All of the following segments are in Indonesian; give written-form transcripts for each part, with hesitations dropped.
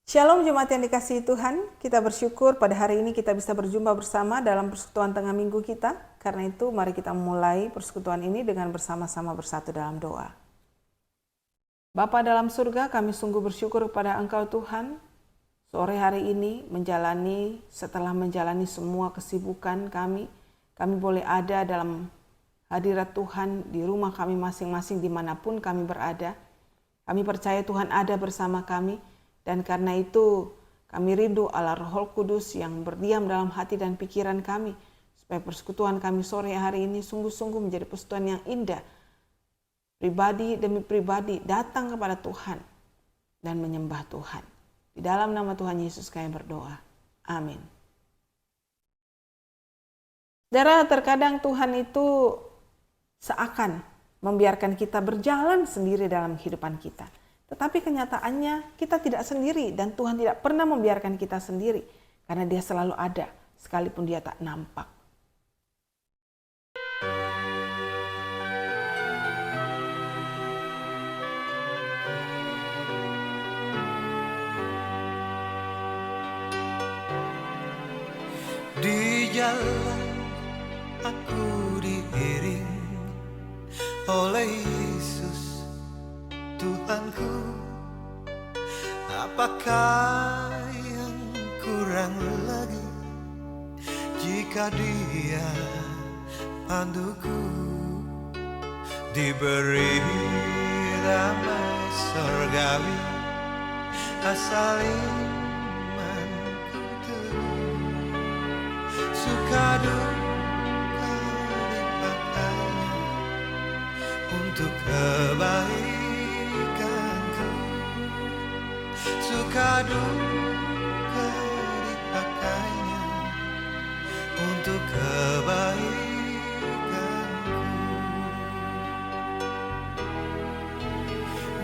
Shalom jemaat yang dikasihi Tuhan, kita bersyukur pada hari ini kita bisa berjumpa bersama dalam persekutuan tengah minggu kita. Karena itu mari kita mulai persekutuan ini dengan bersama-sama bersatu dalam doa. Bapa dalam surga, kami sungguh bersyukur kepada Engkau Tuhan. Sore hari ini setelah menjalani semua kesibukan kami boleh ada dalam hadirat Tuhan di rumah kami masing-masing dimanapun kami berada. Kami percaya Tuhan ada bersama kami. Dan karena itu kami rindu Allah Roh Kudus yang berdiam dalam hati dan pikiran kami. Supaya persekutuan kami sore hari ini sungguh-sungguh menjadi persekutuan yang indah. Pribadi demi pribadi datang kepada Tuhan dan menyembah Tuhan. Di dalam nama Tuhan Yesus kami berdoa. Amin. Saudara, terkadang Tuhan itu seakan membiarkan kita berjalan sendiri dalam kehidupan kita. Tetapi kenyataannya kita tidak sendiri dan Tuhan tidak pernah membiarkan kita sendiri karena Dia selalu ada sekalipun Dia tak nampak. Di jalan aku diiring oleh Yesus Tuhanku, apakah yang kurang lagi jika Dia panduku? Diberi damai surgawi asal imanku teguh, suka duka dipakainya untuk kebaikan. Suka duka dipakainya untuk kebaikanku.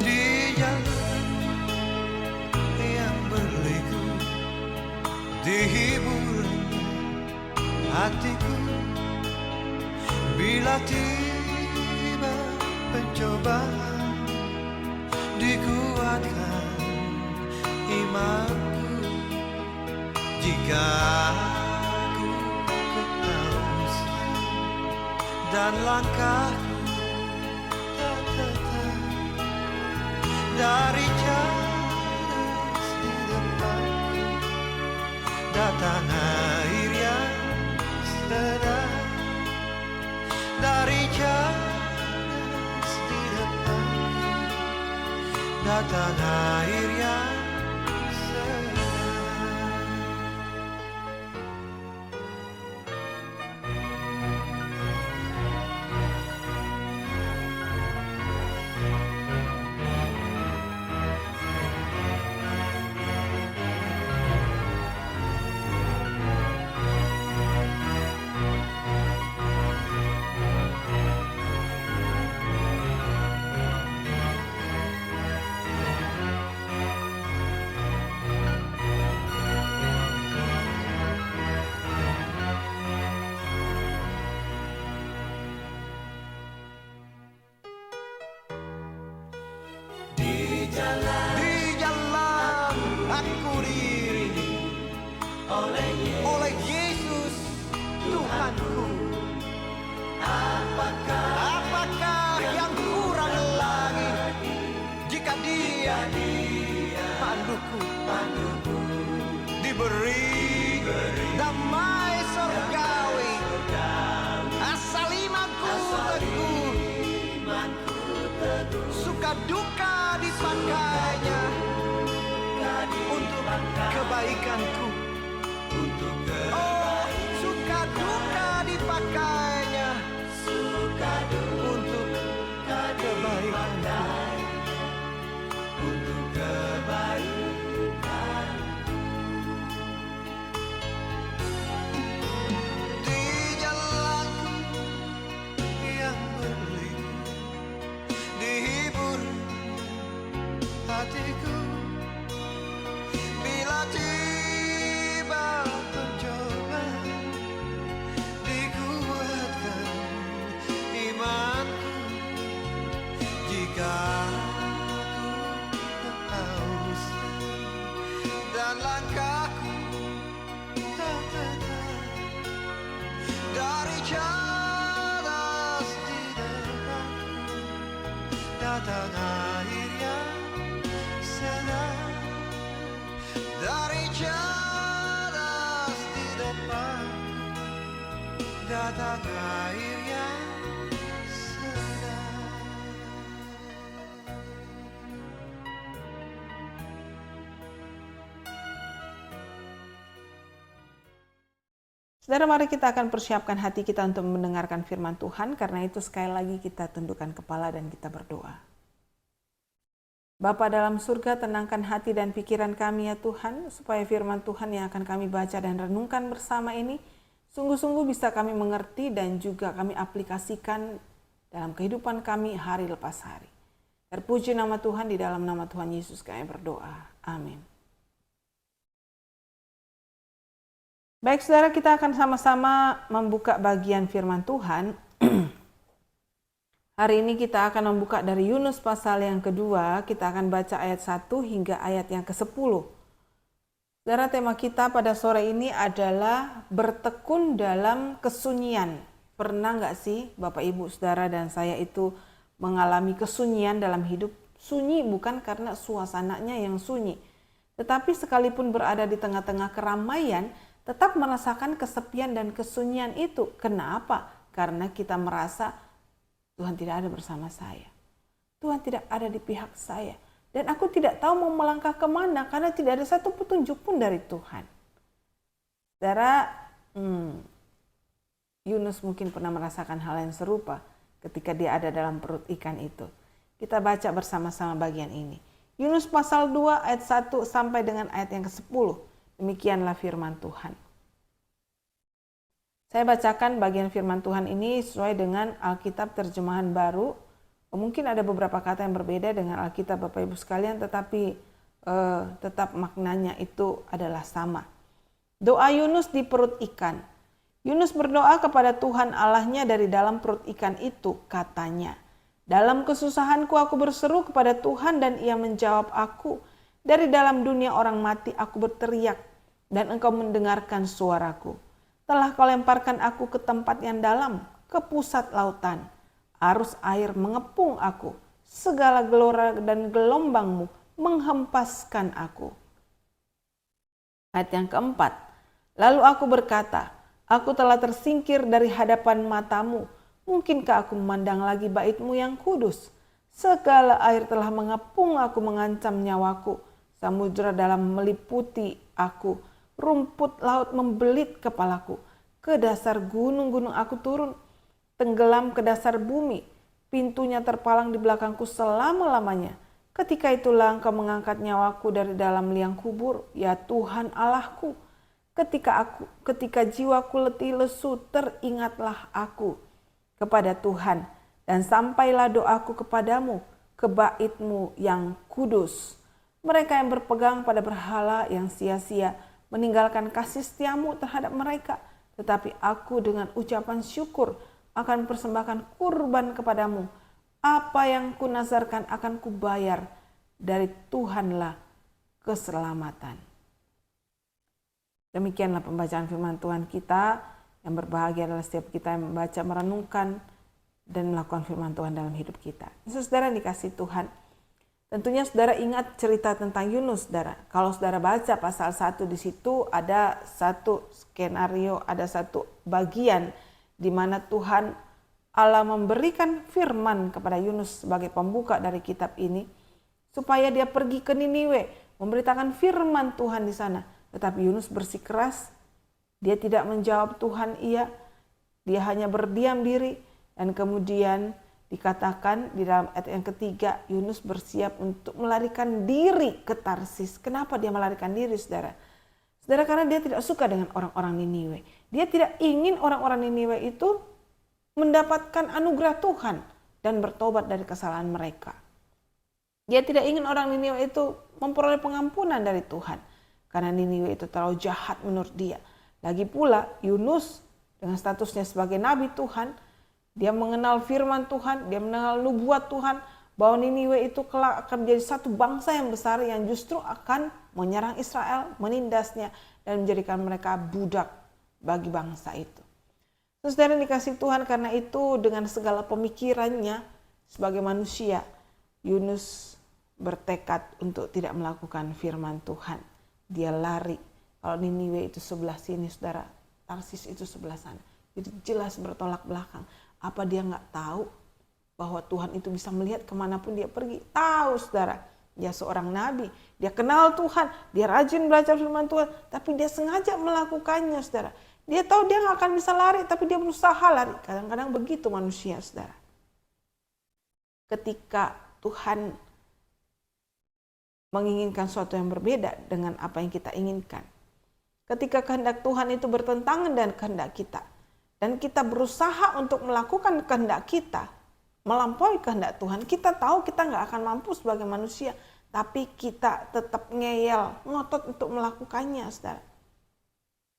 Di jalan yang berliku dihiburnya hatiku, bila tiba pencobaan dikuatkan imanku. Jika aku kehausan dan langkahku tak tetap dari cadas di depanku, datang air yang segar dari cadas di depanku, datang air yang di jalan aku diiringi oleh Yesus Tuhanku. Apakah yang kurang lagi jika Dia panduku? Diberi damai surgawi asal imanku teguh, suka duka dipakainya untuk kebaikanku. Oh, suka duka dipakainya untuk kebaikanku. Di jalanku yang berliku dihibur hatiku, bila tiba pencobaan langkahku dari cadas di depanku, datang air yang segar. Dari cadas di depanku, datang air yang segar. Saudara, mari kita akan persiapkan hati kita untuk mendengarkan firman Tuhan. Karena itu sekali lagi kita tundukkan kepala dan kita berdoa. Bapa dalam surga, tenangkan hati dan pikiran kami ya Tuhan, supaya firman Tuhan yang akan kami baca dan renungkan bersama ini sungguh-sungguh bisa kami mengerti dan juga kami aplikasikan dalam kehidupan kami hari lepas hari. Terpuji nama Tuhan, di dalam nama Tuhan Yesus kami berdoa. Amin. Baik saudara, kita akan sama-sama membuka bagian firman Tuhan. Hari ini kita akan membuka dari Yunus pasal yang kedua. Kita akan baca ayat 1 hingga ayat yang ke-10. Saudara, tema kita pada sore ini adalah bertekun dalam kesunyian. Pernah nggak sih Bapak Ibu Saudara dan saya itu mengalami kesunyian dalam hidup? Sunyi bukan karena suasananya yang sunyi, tetapi sekalipun berada di tengah-tengah keramaian, tetap merasakan kesepian dan kesunyian itu. Kenapa? Karena kita merasa Tuhan tidak ada bersama saya. Tuhan tidak ada di pihak saya. Dan aku tidak tahu mau melangkah kemana karena tidak ada satu petunjuk pun dari Tuhan. Saudara, Yunus mungkin pernah merasakan hal yang serupa ketika dia ada dalam perut ikan itu. Kita baca bersama-sama bagian ini. Yunus pasal 2 ayat 1 sampai dengan ayat yang ke-10. Demikianlah firman Tuhan. Saya bacakan bagian firman Tuhan ini sesuai dengan Alkitab terjemahan baru. Mungkin ada beberapa kata yang berbeda dengan Alkitab Bapak Ibu sekalian, tetapi tetap maknanya itu adalah sama. Doa Yunus di perut ikan. Yunus berdoa kepada Tuhan Allahnya dari dalam perut ikan itu, katanya, dalam kesusahanku aku berseru kepada Tuhan dan ia menjawab aku. Dari dalam dunia orang mati aku berteriak dan engkau mendengarkan suaraku. Telah kau lemparkan aku ke tempat yang dalam, ke pusat lautan. Arus air mengepung aku, segala gelora dan gelombangmu menghempaskan aku. Ayat yang keempat, lalu aku berkata, aku telah tersingkir dari hadapan matamu, mungkinkah aku memandang lagi baitmu yang kudus? Segala air telah mengepung aku, mengancam nyawaku. Samudra dalam meliputi aku, rumput laut membelit kepalaku. Ke dasar gunung-gunung aku turun, tenggelam ke dasar bumi. Pintunya terpalang di belakangku selama-lamanya. Ketika itulah engkau mengangkat nyawaku dari dalam liang kubur, ya Tuhan Allahku. Ketika jiwaku letih lesu, teringatlah aku kepada Tuhan. Dan sampailah doaku kepadamu, ke bait-Mu yang kudus. Mereka yang berpegang pada berhala yang sia-sia meninggalkan kasih setiamu terhadap mereka. Tetapi aku dengan ucapan syukur akan persembahkan kurban kepadamu. Apa yang kunazarkan akan kubayar, dari Tuhanlah keselamatan. Demikianlah pembacaan firman Tuhan kita. Yang berbahagia adalah setiap kita yang membaca, merenungkan, dan melakukan firman Tuhan dalam hidup kita. Saudara dikasih Tuhan. Tentunya saudara ingat cerita tentang Yunus, saudara. Kalau saudara baca pasal 1 di situ ada satu skenario, ada satu bagian di mana Tuhan Allah memberikan firman kepada Yunus sebagai pembuka dari kitab ini supaya dia pergi ke Niniwe memberitakan firman Tuhan di sana. Tetapi Yunus bersikeras, dia tidak menjawab Tuhan dia hanya berdiam diri, dan kemudian dikatakan di dalam ayat yang ketiga, Yunus bersiap untuk melarikan diri ke Tarsis. Kenapa dia melarikan diri, saudara? Saudara, karena dia tidak suka dengan orang-orang Niniwe. Dia tidak ingin orang-orang Niniwe itu mendapatkan anugerah Tuhan dan bertobat dari kesalahan mereka. Dia tidak ingin orang Niniwe itu memperoleh pengampunan dari Tuhan, karena Niniwe itu terlalu jahat menurut dia. Lagi pula Yunus dengan statusnya sebagai nabi Tuhan, dia mengenal firman Tuhan, dia mengenal nubuat Tuhan, bahwa Niniwe itu kelak akan menjadi satu bangsa yang besar yang justru akan menyerang Israel, menindasnya, dan menjadikan mereka budak bagi bangsa itu. Saudara dikasih Tuhan, karena itu dengan segala pemikirannya sebagai manusia, Yunus bertekad untuk tidak melakukan firman Tuhan. Dia lari. Kalau Niniwe itu sebelah sini, saudara, Tarsis itu sebelah sana. Jadi jelas bertolak belakang. Apa dia nggak tahu bahwa Tuhan itu bisa melihat kemanapun dia pergi? Tahu, saudara. Dia seorang nabi, dia kenal Tuhan, dia rajin belajar firman Tuhan, tapi dia sengaja melakukannya, saudara. Dia tahu dia nggak akan bisa lari, tapi dia berusaha lari. Kadang-kadang begitu manusia, saudara. Ketika Tuhan menginginkan sesuatu yang berbeda dengan apa yang kita inginkan, ketika kehendak Tuhan itu bertentangan dengan kehendak kita, dan kita berusaha untuk melakukan kehendak kita, melampaui kehendak Tuhan, kita tahu kita nggak akan mampu sebagai manusia, tapi kita tetap ngeyel, ngotot untuk melakukannya, saudara.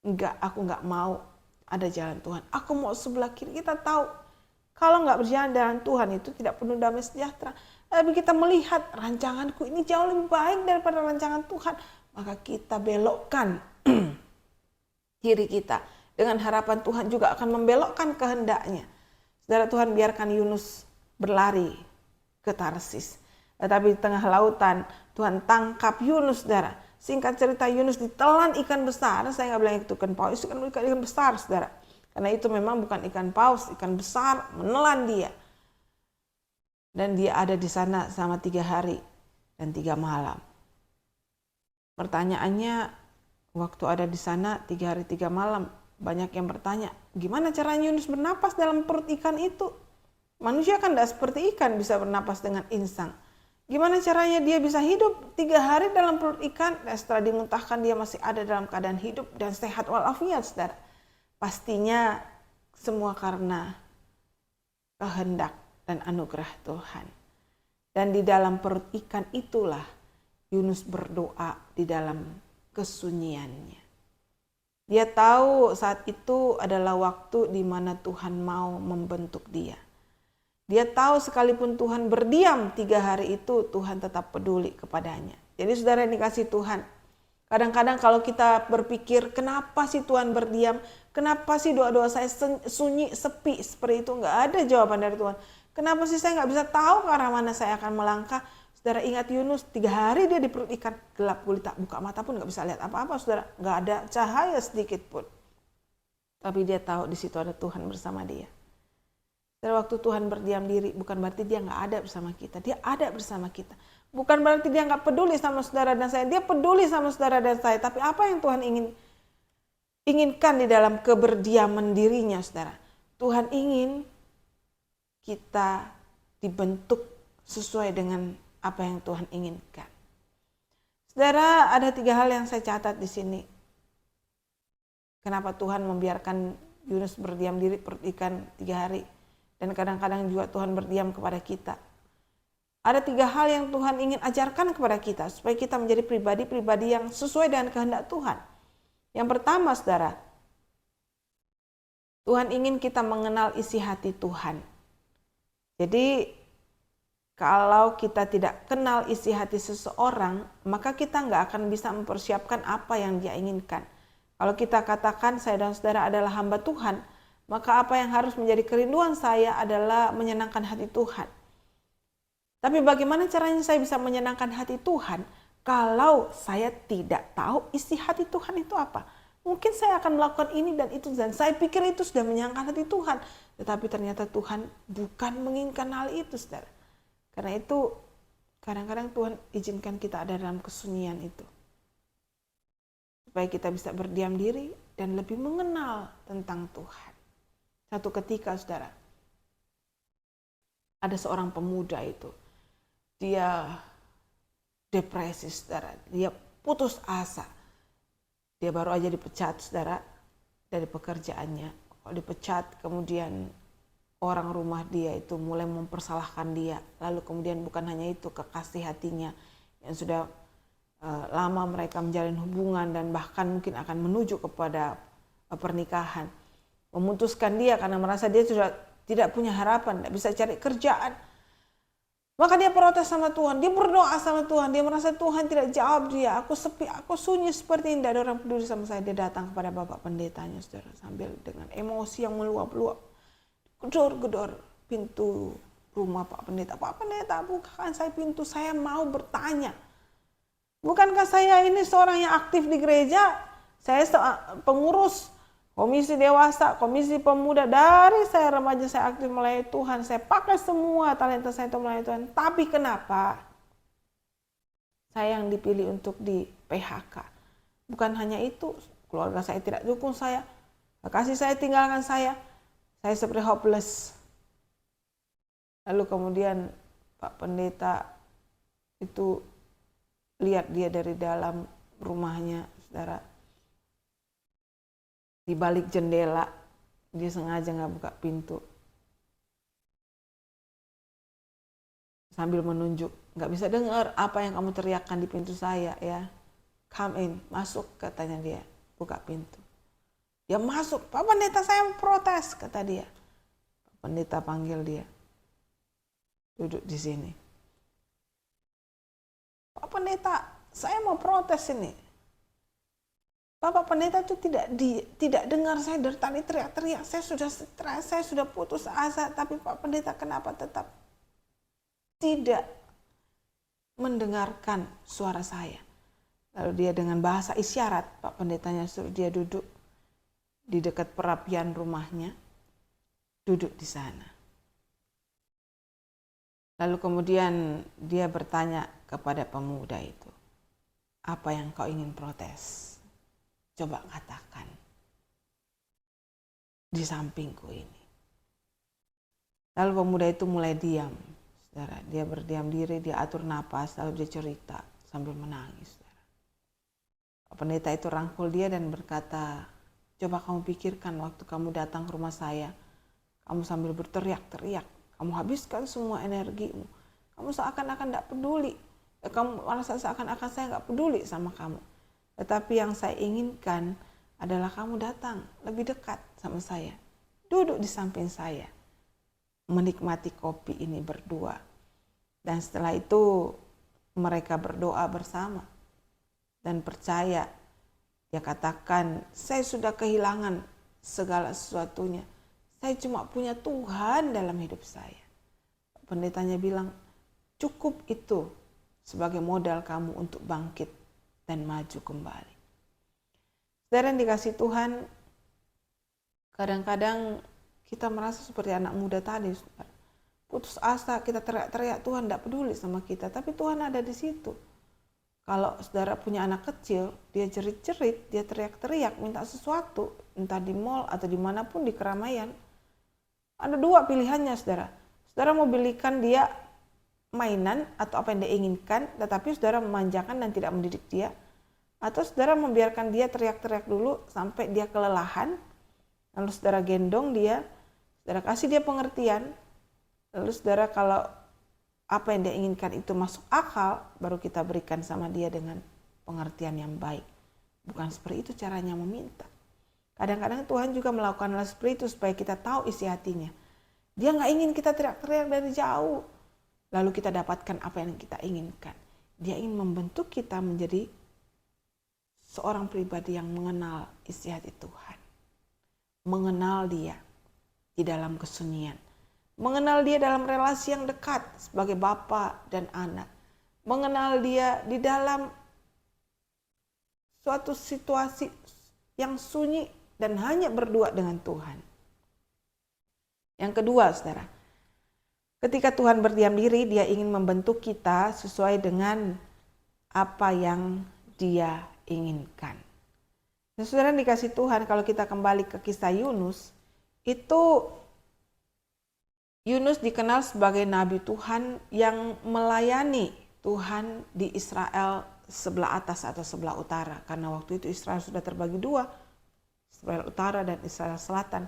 Enggak, aku nggak mau ada jalan Tuhan, aku mau sebelah kiri. Kita tahu kalau nggak berjalan dengan Tuhan itu tidak penuh damai sejahtera. Tapi kita melihat rancanganku ini jauh lebih baik daripada rancangan Tuhan, maka kita belokkan diri kita dengan harapan Tuhan juga akan membelokkan kehendaknya. Saudara, Tuhan biarkan Yunus berlari ke Tarsis. Tetapi di tengah lautan Tuhan tangkap Yunus, saudara. Singkat cerita, Yunus ditelan ikan besar. Saya nggak bilang itu ikan paus, ikan besar, saudara. Karena itu memang bukan ikan paus, ikan besar menelan dia. Dan dia ada di sana selama 3 hari dan 3 malam. Pertanyaannya, waktu ada di sana 3 hari 3 malam, banyak yang bertanya, gimana caranya Yunus bernapas dalam perut ikan itu? Manusia kan tidak seperti ikan bisa bernapas dengan insang. Gimana caranya dia bisa hidup 3 hari dalam perut ikan, dan setelah dimuntahkan dia masih ada dalam keadaan hidup dan sehat walafiat, saudara? Pastinya semua karena kehendak dan anugerah Tuhan. Dan di dalam perut ikan itulah Yunus berdoa di dalam kesunyiannya. Dia tahu saat itu adalah waktu di mana Tuhan mau membentuk dia. Dia tahu sekalipun Tuhan berdiam 3 hari itu, Tuhan tetap peduli kepadanya. Jadi saudara yang dikasih Tuhan, kadang-kadang kalau kita berpikir, kenapa sih Tuhan berdiam? Kenapa sih doa-doa saya sunyi, sepi, seperti itu? Nggak ada jawaban dari Tuhan. Kenapa sih saya nggak bisa tahu ke arah mana saya akan melangkah? Saudara ingat Yunus, 3 hari dia di perut ikan, gelap gulita, buka mata pun nggak bisa lihat apa-apa, saudara. Nggak ada cahaya sedikit pun. Tapi dia tahu di situ ada Tuhan bersama dia. Dan waktu Tuhan berdiam diri, bukan berarti dia nggak ada bersama kita. Dia ada bersama kita. Bukan berarti dia nggak peduli sama saudara dan saya. Dia peduli sama saudara dan saya. Tapi apa yang Tuhan inginkan di dalam keberdiaman dirinya, saudara? Tuhan ingin kita dibentuk sesuai dengan apa yang Tuhan inginkan. Saudara, ada 3 hal yang saya catat di sini. Kenapa Tuhan membiarkan Yunus berdiam diri perut ikan 3 hari. Dan kadang-kadang juga Tuhan berdiam kepada kita. Ada 3 hal yang Tuhan ingin ajarkan kepada kita supaya kita menjadi pribadi-pribadi yang sesuai dengan kehendak Tuhan. Yang pertama, saudara, Tuhan ingin kita mengenal isi hati Tuhan. Jadi kalau kita tidak kenal isi hati seseorang, maka kita nggak akan bisa mempersiapkan apa yang dia inginkan. Kalau kita katakan saya dan saudara adalah hamba Tuhan, maka apa yang harus menjadi kerinduan saya adalah menyenangkan hati Tuhan. Tapi bagaimana caranya saya bisa menyenangkan hati Tuhan kalau saya tidak tahu isi hati Tuhan itu apa? Mungkin saya akan melakukan ini dan itu dan saya pikir itu sudah menyenangkan hati Tuhan. Tetapi ternyata Tuhan bukan menginginkan hal itu, saudara. Karena itu kadang-kadang Tuhan izinkan kita ada dalam kesunyian itu. Supaya kita bisa berdiam diri dan lebih mengenal tentang Tuhan. Satu ketika, saudara, ada seorang pemuda itu, dia depresi, saudara, dia putus asa. Dia baru aja dipecat, saudara, dari pekerjaannya. Kalau dipecat, kemudian orang rumah dia itu mulai mempersalahkan dia. Lalu kemudian bukan hanya itu, kekasih hatinya yang sudah lama mereka menjalin hubungan dan bahkan mungkin akan menuju kepada pernikahan, memutuskan dia karena merasa dia sudah tidak punya harapan, tidak bisa cari kerjaan. Maka dia protes sama Tuhan, dia berdoa sama Tuhan, dia merasa Tuhan tidak jawab dia, aku sepi, aku sunyi seperti ini, tidak ada orang peduli sama saya. Dia datang kepada Bapak Pendetanya, saudara, sambil dengan emosi yang meluap-luap, gedor-gedor pintu rumah Pak Pendeta. Pak Pendeta, bukakan saya pintu, saya mau bertanya. Bukankah saya ini seorang yang aktif di gereja? Saya pengurus komisi dewasa, komisi pemuda, dari saya remaja saya aktif melayani Tuhan. Saya pakai semua talenta saya untuk melayani Tuhan. Tapi kenapa saya yang dipilih untuk di PHK? Bukan hanya itu, keluarga saya tidak dukung saya, kasih saya tinggalkan saya seperti hopeless. Lalu kemudian Pak Pendeta itu lihat dia dari dalam rumahnya, saudara. Di balik jendela, dia sengaja nggak buka pintu. Sambil menunjuk, nggak bisa dengar apa yang kamu teriakkan di pintu saya ya. Come in, masuk, katanya dia, buka pintu. Dia masuk, Pak Pendeta saya protes, kata dia. Pak Pendeta panggil dia, duduk di sini. Pak Pendeta, saya mau protes ini. Bapak Pendeta itu tidak dengar saya dari tadi teriak-teriak. Saya sudah stres, saya sudah putus asa. Tapi Pak Pendeta kenapa tetap tidak mendengarkan suara saya? Lalu dia dengan bahasa isyarat, Pak Pendetanya suruh dia duduk di dekat perapian rumahnya. Duduk di sana. Lalu kemudian dia bertanya kepada pemuda itu, apa yang kau ingin protes? Coba katakan di sampingku ini. Lalu pemuda itu mulai diam, saudara. Dia berdiam diri, dia atur napas, lalu dia cerita sambil menangis, saudara. Pendeta itu rangkul dia dan berkata, coba kamu pikirkan waktu kamu datang ke rumah saya, kamu sambil berteriak-teriak, kamu habiskan semua energimu, kamu seakan-akan tidak peduli, kamu merasa seakan-akan saya nggak peduli sama kamu. Tetapi yang saya inginkan adalah kamu datang lebih dekat sama saya. Duduk di samping saya. Menikmati kopi ini berdua. Dan setelah itu mereka berdoa bersama. Dan percaya. Dia katakan, saya sudah kehilangan segala sesuatunya. Saya cuma punya Tuhan dalam hidup saya. Pendetanya bilang, cukup itu sebagai modal kamu untuk bangkit dan maju kembali. Saudara yang dikasih Tuhan, kadang-kadang kita merasa seperti anak muda tadi, saudara. Putus asa, kita teriak-teriak, Tuhan tidak peduli sama kita, tapi Tuhan ada di situ. Kalau saudara punya anak kecil, dia jerit-jerit, dia teriak-teriak, minta sesuatu, entah di mall atau dimanapun di keramaian, ada dua pilihannya, saudara. Saudara mau belikan dia mainan atau apa yang dia inginkan, tetapi saudara memanjakan dan tidak mendidik dia, atau saudara membiarkan dia teriak-teriak dulu sampai dia kelelahan, lalu saudara gendong dia, saudara kasih dia pengertian, lalu saudara kalau apa yang dia inginkan itu masuk akal, baru kita berikan sama dia dengan pengertian yang baik. Bukan seperti itu caranya meminta. Kadang-kadang Tuhan juga melakukan hal seperti itu supaya kita tahu isi hatinya. Dia nggak ingin kita teriak-teriak dari jauh, lalu kita dapatkan apa yang kita inginkan. Dia ingin membentuk kita menjadi seorang pribadi yang mengenal isi hati Tuhan. Mengenal dia di dalam kesunyian. Mengenal dia dalam relasi yang dekat sebagai bapa dan anak. Mengenal dia di dalam suatu situasi yang sunyi dan hanya berdua dengan Tuhan. Yang kedua, saudara, ketika Tuhan berdiam diri, dia ingin membentuk kita sesuai dengan apa yang dia inginkan. Nah, saudara dikasih Tuhan, kalau kita kembali ke kisah Yunus, itu Yunus dikenal sebagai nabi Tuhan yang melayani Tuhan di Israel sebelah atas atau sebelah utara. Karena waktu itu Israel sudah terbagi dua, Israel utara dan Israel selatan.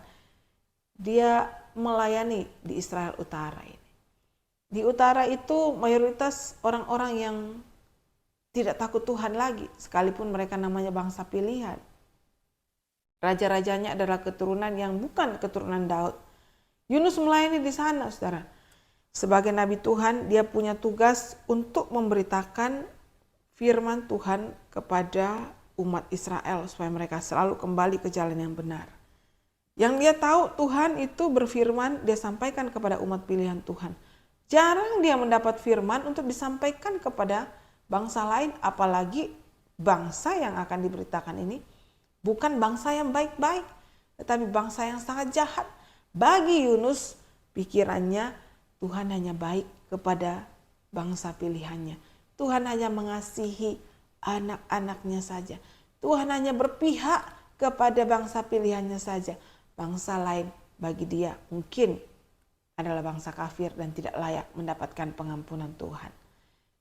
Dia melayani di Israel utara ini. Di utara itu mayoritas orang-orang yang tidak takut Tuhan lagi, sekalipun mereka namanya bangsa pilihan. Raja-rajanya adalah keturunan yang bukan keturunan Daud. Yunus melayani di sana, saudara. Sebagai nabi Tuhan, dia punya tugas untuk memberitakan firman Tuhan kepada umat Israel supaya mereka selalu kembali ke jalan yang benar. Yang dia tahu Tuhan itu berfirman, dia sampaikan kepada umat pilihan Tuhan. Jarang dia mendapat firman untuk disampaikan kepada bangsa lain, apalagi bangsa yang akan diberitakan ini bukan bangsa yang baik-baik, tetapi bangsa yang sangat jahat. Bagi Yunus, pikirannya Tuhan hanya baik kepada bangsa pilihannya. Tuhan hanya mengasihi anak-anaknya saja. Tuhan hanya berpihak kepada bangsa pilihannya saja. Bangsa lain bagi dia mungkin adalah bangsa kafir dan tidak layak mendapatkan pengampunan Tuhan.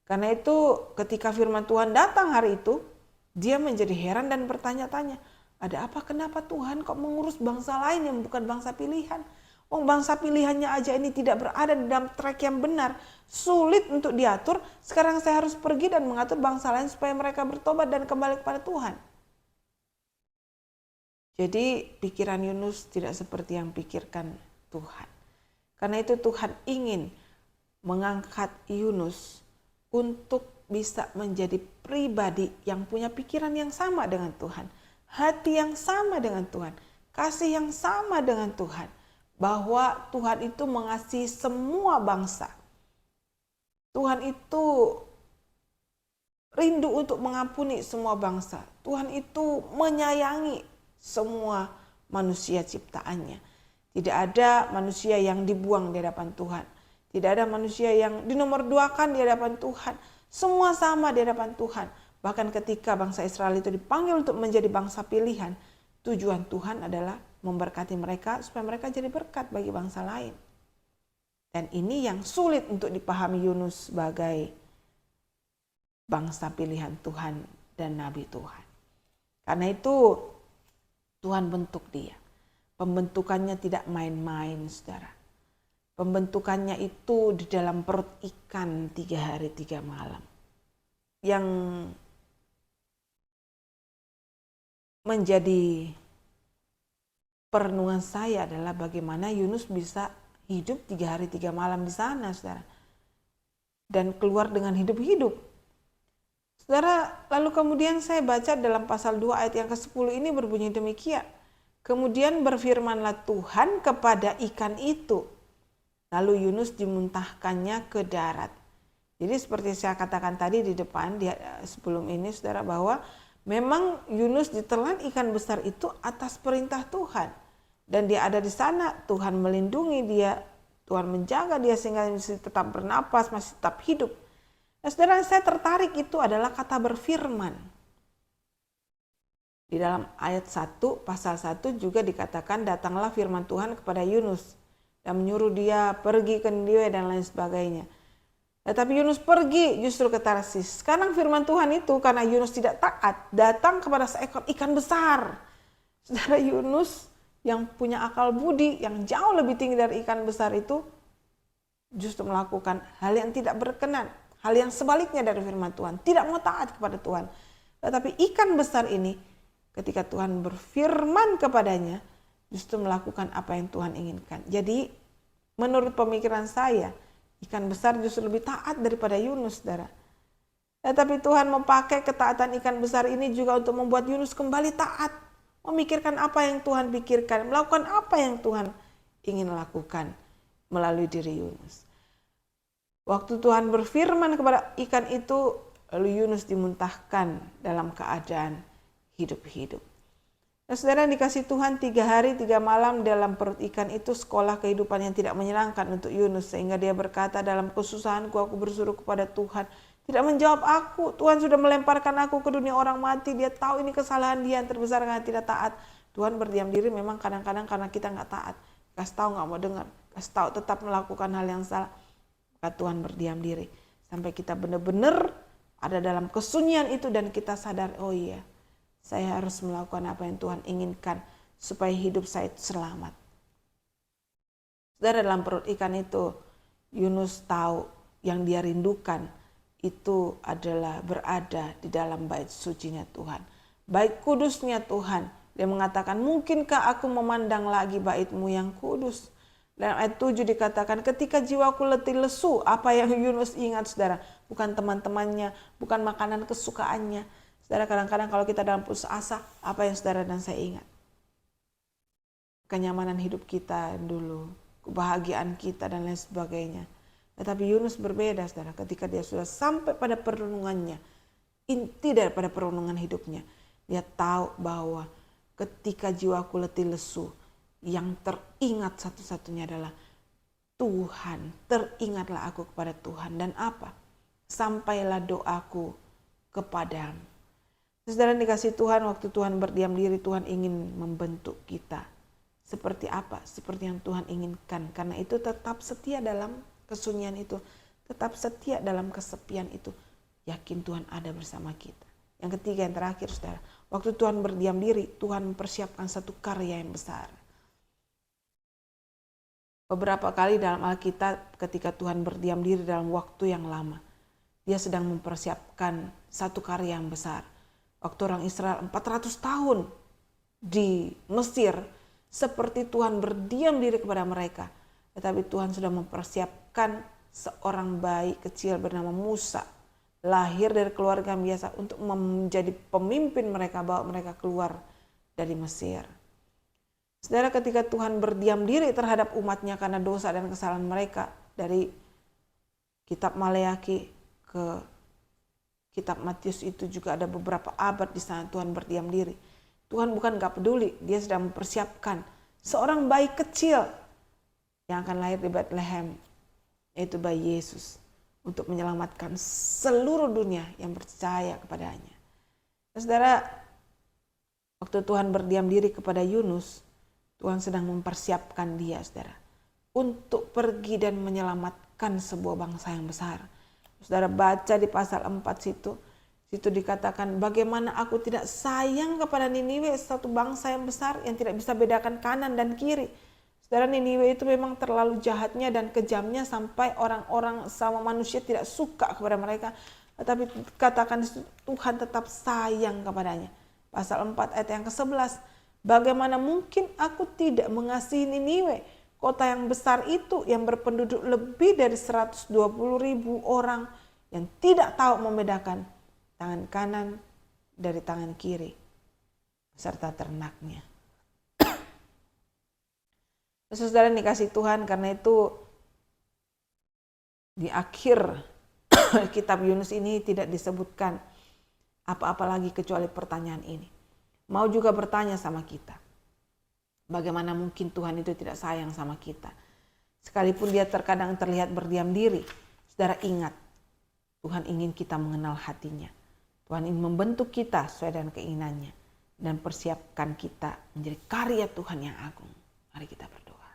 Karena itu ketika firman Tuhan datang hari itu, dia menjadi heran dan bertanya-tanya, ada apa, kenapa Tuhan kok mengurus bangsa lain yang bukan bangsa pilihan? Bangsa pilihannya aja ini tidak berada di dalam track yang benar, sulit untuk diatur. Sekarang saya harus pergi dan mengatur bangsa lain supaya mereka bertobat dan kembali kepada Tuhan. Jadi pikiran Yunus tidak seperti yang pikirkan Tuhan. Karena itu Tuhan ingin mengangkat Yunus untuk bisa menjadi pribadi yang punya pikiran yang sama dengan Tuhan, hati yang sama dengan Tuhan, kasih yang sama dengan Tuhan. Bahwa Tuhan itu mengasihi semua bangsa. Tuhan itu rindu untuk mengampuni semua bangsa. Tuhan itu menyayangi semua manusia ciptaannya. Tidak ada manusia yang dibuang di hadapan Tuhan. Tidak ada manusia yang dinomorduakan di hadapan Tuhan. Semua sama di hadapan Tuhan. Bahkan ketika bangsa Israel itu dipanggil untuk menjadi bangsa pilihan, tujuan Tuhan adalah memberkati mereka supaya mereka jadi berkat bagi bangsa lain. Dan ini yang sulit untuk dipahami Yunus sebagai bangsa pilihan Tuhan dan nabi Tuhan. Karena itu Tuhan bentuk dia. Pembentukannya tidak main-main, saudara. Pembentukannya itu di dalam perut ikan 3 hari 3 malam. Yang menjadi perenungan saya adalah bagaimana Yunus bisa hidup 3 hari 3 malam di sana, saudara. Dan keluar dengan hidup-hidup. Saudara, lalu kemudian saya baca dalam pasal 2 ayat yang ke-10 ini berbunyi demikian. Kemudian berfirmanlah Tuhan kepada ikan itu. Lalu Yunus dimuntahkannya ke darat. Jadi seperti saya katakan tadi di depan, sebelum ini saudara, bahwa memang Yunus ditelan ikan besar itu atas perintah Tuhan. Dan dia ada di sana, Tuhan melindungi dia, Tuhan menjaga dia sehingga masih tetap bernapas, masih tetap hidup. Nah, saudara, saya tertarik itu adalah kata berfirman. Di dalam ayat 1, pasal 1 juga dikatakan datanglah firman Tuhan kepada Yunus dan menyuruh dia pergi ke Niniwe dan lain sebagainya. Tetapi Yunus pergi justru ke Tarsis. Sekarang firman Tuhan itu karena Yunus tidak taat datang kepada seekor ikan besar. Saudara, Yunus yang punya akal budi yang jauh lebih tinggi dari ikan besar itu justru melakukan hal yang tidak berkenan. Hal yang sebaliknya dari firman Tuhan. Tidak mau taat kepada Tuhan. Tetapi ikan besar ini ketika Tuhan berfirman kepadanya justru melakukan apa yang Tuhan inginkan. Jadi menurut pemikiran saya ikan besar justru lebih taat daripada Yunus, saudara. Tetapi Tuhan memakai ketaatan ikan besar ini juga untuk membuat Yunus kembali taat. Memikirkan apa yang Tuhan pikirkan. Melakukan apa yang Tuhan ingin lakukan melalui diri Yunus. Waktu Tuhan berfirman kepada ikan itu, lalu Yunus dimuntahkan dalam keadaan hidup-hidup. Nah, saudara yang dikasih Tuhan 3 hari 3 malam dalam perut ikan itu sekolah kehidupan yang tidak menyenangkan untuk Yunus. Sehingga dia berkata dalam kesusahanku aku berseru kepada Tuhan. Tidak menjawab aku, Tuhan sudah melemparkan aku ke dunia orang mati. Dia tahu ini kesalahan dia yang terbesar karena tidak taat. Tuhan berdiam diri memang kadang-kadang karena kita gak taat. Kasih tahu gak mau dengar, kasih tahu tetap melakukan hal yang salah. Maka Tuhan berdiam diri. Sampai kita benar-benar ada dalam kesunyian itu dan kita sadar, oh iya. Saya harus melakukan apa yang Tuhan inginkan supaya hidup saya selamat. Saudara, dalam perut ikan itu Yunus tahu yang dia rindukan itu adalah berada di dalam bait sucinya Tuhan. Bait kudusnya Tuhan. Dia mengatakan, mungkinkah aku memandang lagi bait-Mu yang kudus? Dalam ayat 7 dikatakan, ketika jiwaku letih lesu, apa yang Yunus ingat saudara? Bukan teman-temannya, bukan makanan kesukaannya. Saudara, kadang-kadang kalau kita dalam putus asa, apa yang saudara dan saya ingat? Kenyamanan hidup kita dulu, kebahagiaan kita dan lain sebagainya. Tetapi Yunus berbeda saudara, ketika dia sudah sampai pada perenungannya, inti daripada perenungan hidupnya, dia tahu bahwa ketika jiwaku letih lesu, yang teringat satu-satunya adalah Tuhan. Teringatlah aku kepada Tuhan. Dan apa? Sampailah doaku kepadamu. Saudara dikasih Tuhan, waktu Tuhan berdiam diri, Tuhan ingin membentuk kita. Seperti apa? Seperti yang Tuhan inginkan. Karena itu tetap setia dalam kesunyian itu. Tetap setia dalam kesepian itu. Yakin Tuhan ada bersama kita. Yang ketiga, yang terakhir saudara. Waktu Tuhan berdiam diri, Tuhan mempersiapkan satu karya yang besar. Beberapa kali dalam Alkitab ketika Tuhan berdiam diri dalam waktu yang lama, dia sedang mempersiapkan satu karya yang besar. Waktu orang Israel 400 tahun di Mesir, seperti Tuhan berdiam diri kepada mereka. Tetapi Tuhan sudah mempersiapkan seorang bayi kecil bernama Musa, lahir dari keluarga yang biasa untuk menjadi pemimpin mereka, bawa mereka keluar dari Mesir. Saudara, ketika Tuhan berdiam diri terhadap umatnya karena dosa dan kesalahan mereka, dari kitab Maleaki ke kitab Matius itu juga ada beberapa abad di sana Tuhan berdiam diri. Tuhan bukan gak peduli, dia sedang mempersiapkan seorang bayi kecil yang akan lahir di Bethlehem, yaitu bayi Yesus, untuk menyelamatkan seluruh dunia yang percaya kepadanya. Saudara, waktu Tuhan berdiam diri kepada Yunus, Tuhan sedang mempersiapkan dia, saudara, untuk pergi dan menyelamatkan sebuah bangsa yang besar. Saudara baca di pasal 4 situ dikatakan, bagaimana aku tidak sayang kepada Niniwe, satu bangsa yang besar yang tidak bisa bedakan kanan dan kiri. Saudara, Niniwe itu memang terlalu jahatnya dan kejamnya sampai orang-orang sama manusia tidak suka kepada mereka. Tetapi katakan Tuhan tetap sayang kepadanya. Pasal 4 ayat yang ke-11. Bagaimana mungkin aku tidak mengasihi Niniwe, kota yang besar itu yang berpenduduk lebih dari 120.000 orang yang tidak tahu membedakan tangan kanan dari tangan kiri serta ternaknya. Saudara dikasih Tuhan, karena itu di akhir kitab Yunus ini tidak disebutkan apa-apa lagi kecuali pertanyaan ini. Mau juga bertanya sama kita, bagaimana mungkin Tuhan itu tidak sayang sama kita? Sekalipun dia terkadang terlihat berdiam diri, saudara ingat, Tuhan ingin kita mengenal hatinya. Tuhan ingin membentuk kita sesuai dengan keinginannya dan persiapkan kita menjadi karya Tuhan yang agung. Mari kita berdoa.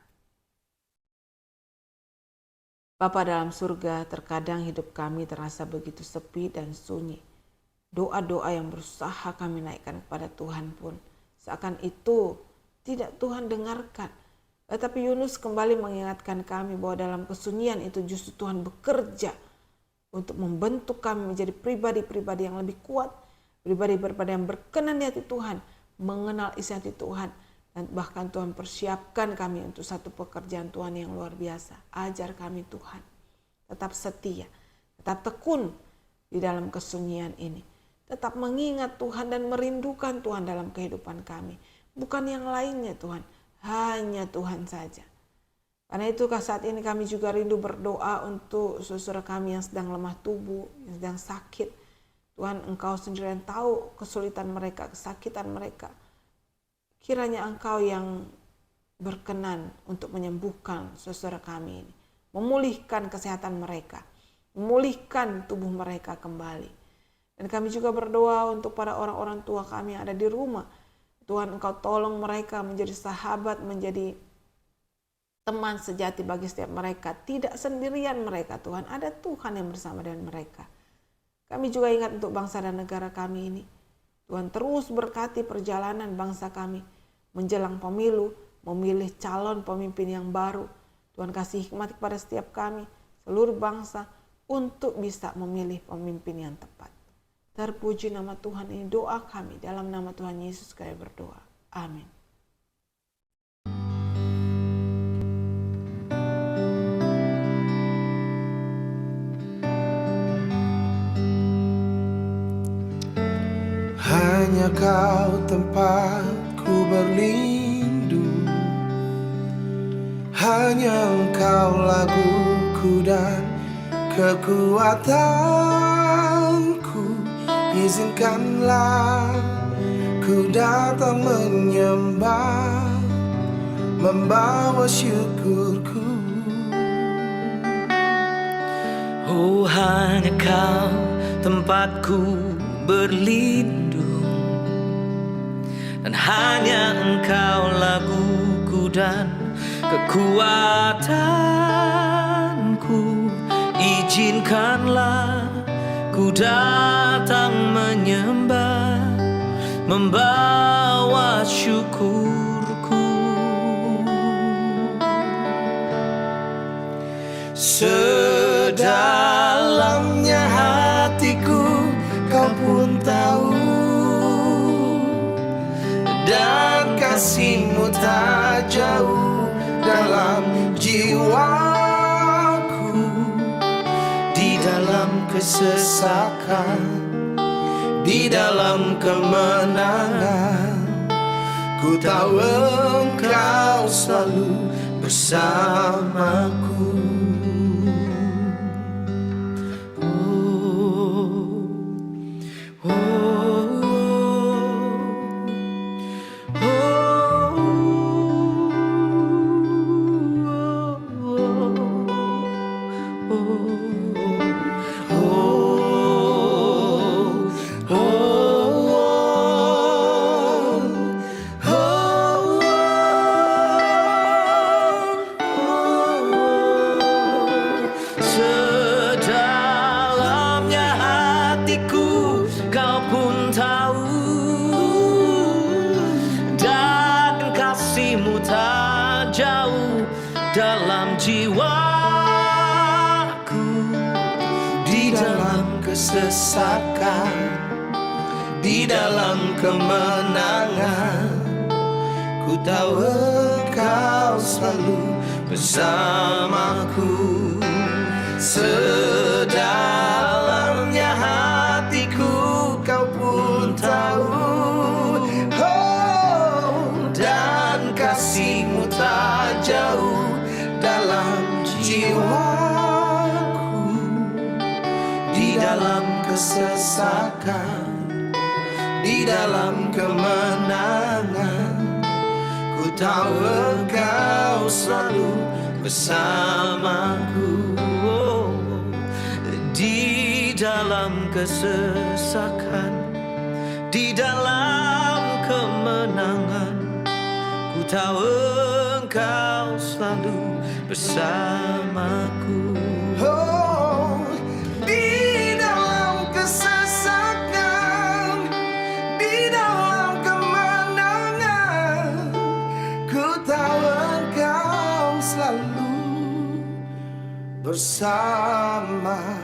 Bapa dalam surga, terkadang hidup kami terasa begitu sepi dan sunyi. Doa-doa yang berusaha kami naikkan kepada Tuhan pun seakan itu tidak Tuhan dengarkan. Tetapi Yunus kembali mengingatkan kami bahwa dalam kesunyian itu justru Tuhan bekerja untuk membentuk kami menjadi pribadi-pribadi yang lebih kuat, pribadi-pribadi yang berkenan di hati Tuhan, mengenal isi hati Tuhan, dan bahkan Tuhan persiapkan kami untuk satu pekerjaan Tuhan yang luar biasa. Ajar kami Tuhan, tetap setia, tetap tekun di dalam kesunyian ini. Tetap mengingat Tuhan dan merindukan Tuhan dalam kehidupan kami. Bukan yang lainnya Tuhan, hanya Tuhan saja. Karena itu saat ini kami juga rindu berdoa untuk saudara kami yang sedang lemah tubuh, yang sedang sakit. Tuhan, Engkau sendiri yang tahu kesulitan mereka, kesakitan mereka. Kiranya Engkau yang berkenan untuk menyembuhkan saudara kami ini. Memulihkan kesehatan mereka, memulihkan tubuh mereka kembali. Dan kami juga berdoa untuk para orang-orang tua kami yang ada di rumah. Tuhan, Engkau tolong mereka menjadi sahabat, menjadi teman sejati bagi setiap mereka. Tidak sendirian mereka Tuhan, ada Tuhan yang bersama dengan mereka. Kami juga ingat untuk bangsa dan negara kami ini. Tuhan terus berkati perjalanan bangsa kami menjelang pemilu, memilih calon pemimpin yang baru. Tuhan kasih hikmat kepada setiap kami, seluruh bangsa, untuk bisa memilih pemimpin yang tepat. Terpuji nama Tuhan ini, doa kami dalam nama Tuhan Yesus kami berdoa. Amin. hanya Kau tempatku berlindung, hanya Engkau laguku dan kekuatanku. Izinkanlah ku datang menyembah, membawa syukurku. Oh, hanya Kau tempatku berlindung, dan hanya Engkau laguku dan kekuatanku. Izinkanlah ku datang menyembah, membawa syukurku. Sedalamnya hatiku Kau pun tahu, dan kasih-Mu tak jauh dalam jiwaku. Di dalam kesesakan, di dalam kemenangan, ku tahu Engkau selalu bersamaku. Sedalamnya hatiku Kau pun tahu, dan kasih-Mu tak jauh dalam jiwaku. Di dalam kesesakan, di dalam kemenangan, ku tahu Engkau selalu bersamaku. Sedalamnya hatiku Kau pun tahu, oh, dan kasih-Mu tak jauh dalam jiwaku. Di dalam kesesakan, di dalam kemenangan, ku tahu Engkau selalu bersamaku. Oh, di dalam kesesakan, di dalam kemenangan, ku tahu Engkau selalu bersamaku. Oh, di dalam kesesakan, di dalam kemenangan, ku tahu Engkau selalu bersamaku.